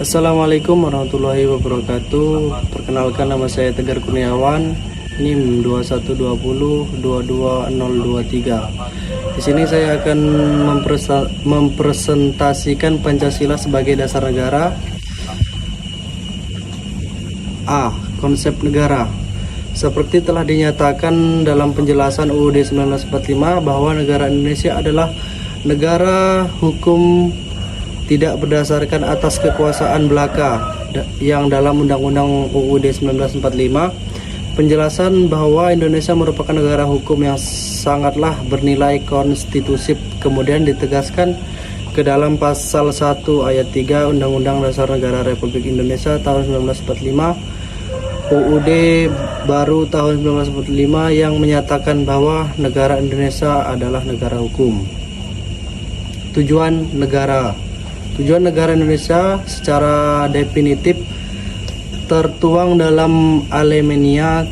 Assalamualaikum warahmatullahi wabarakatuh. Perkenalkan, nama saya Tegar Kurniawan, NIM 2120222023. Di sini saya akan mempresentasikan Pancasila sebagai dasar negara. A. Konsep negara. Seperti telah dinyatakan dalam penjelasan UUD 1945 bahwa negara Indonesia adalah negara hukum tidak berdasarkan atas kekuasaan belaka yang dalam Undang-Undang UUD 1945. Penjelasan bahwa Indonesia merupakan negara hukum yang sangatlah bernilai konstitusi kemudian ditegaskan ke dalam pasal 1 ayat 3 Undang-Undang Dasar Negara Republik Indonesia tahun 1945, UUD baru tahun 1945 yang menyatakan bahwa negara Indonesia adalah negara hukum. Tujuan negara. Tujuan negara Indonesia secara definitif tertuang dalam Alemania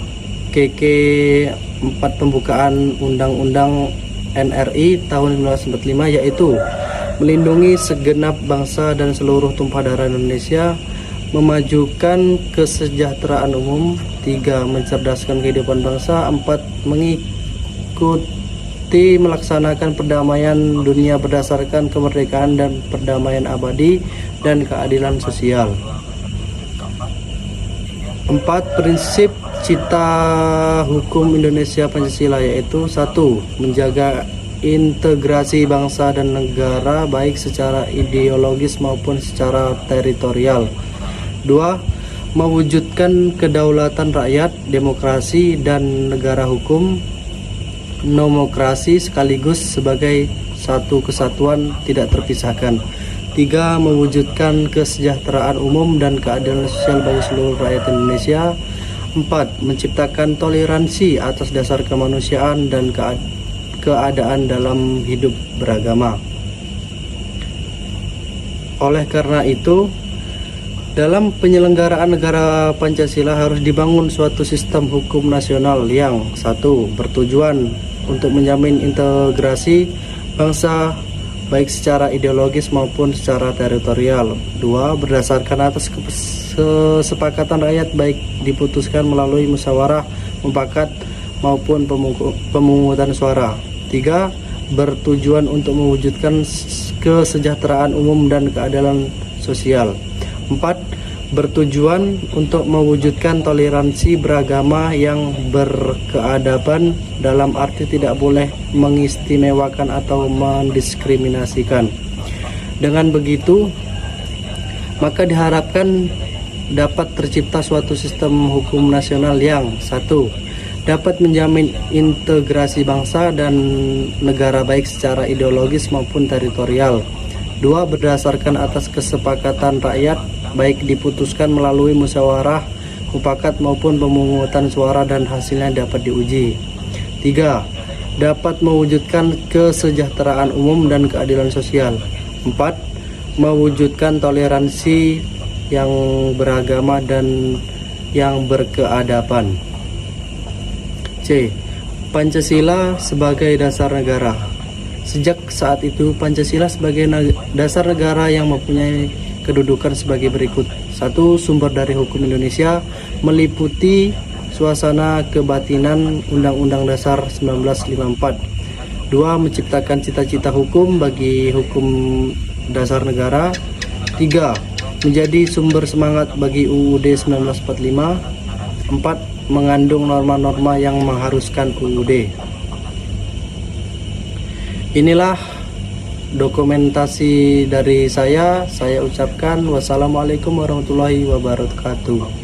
KK 4 pembukaan Undang-Undang NRI tahun 1945, yaitu melindungi segenap bangsa dan seluruh tumpah darah Indonesia, memajukan kesejahteraan umum, 3. Mencerdaskan kehidupan bangsa, 4. Melaksanakan perdamaian dunia berdasarkan kemerdekaan dan perdamaian abadi dan keadilan sosial. 4. Prinsip cita hukum Indonesia Pancasila, yaitu 1. Menjaga integrasi bangsa dan negara baik secara ideologis maupun secara teritorial. 2. Mewujudkan kedaulatan rakyat, demokrasi dan negara hukum, nomokrasi sekaligus sebagai satu kesatuan tidak terpisahkan. 3. Mewujudkan kesejahteraan umum dan keadilan sosial bagi seluruh rakyat Indonesia. 4. Menciptakan toleransi atas dasar kemanusiaan dan keadaan dalam hidup beragama. Oleh karena itu, dalam penyelenggaraan negara Pancasila harus dibangun suatu sistem hukum nasional yang 1. Bertujuan untuk menjamin integrasi bangsa baik secara ideologis maupun secara teritorial. 2. Berdasarkan atas kesepakatan rakyat baik diputuskan melalui musyawarah mufakat maupun pemungutan suara. 3. Bertujuan untuk mewujudkan kesejahteraan umum dan keadilan sosial. 4. Bertujuan untuk mewujudkan toleransi beragama yang berkeadaban, dalam arti tidak boleh mengistimewakan atau mendiskriminasikan. Dengan begitu, maka diharapkan dapat tercipta suatu sistem hukum nasional yang 1. Dapat menjamin integrasi bangsa dan negara baik secara ideologis maupun teritorial. 2. Berdasarkan atas kesepakatan rakyat baik diputuskan melalui musyawarah mufakat maupun pemungutan suara dan hasilnya dapat diuji. 3. Dapat mewujudkan kesejahteraan umum dan keadilan sosial. 4. Mewujudkan toleransi yang beragama dan yang berkeadaban. C. Pancasila sebagai dasar negara. Sejak saat itu, Pancasila sebagai dasar negara yang mempunyai kedudukan sebagai berikut. 1. Sumber dari hukum Indonesia, meliputi suasana kebatinan Undang-Undang Dasar 1954. 2. Menciptakan cita-cita hukum bagi hukum dasar negara. 3. Menjadi sumber semangat bagi UUD 1945. 4. Mengandung norma-norma yang mengharuskan UUD. Inilah dokumentasi dari saya ucapkan wassalamualaikum warahmatullahi wabarakatuh.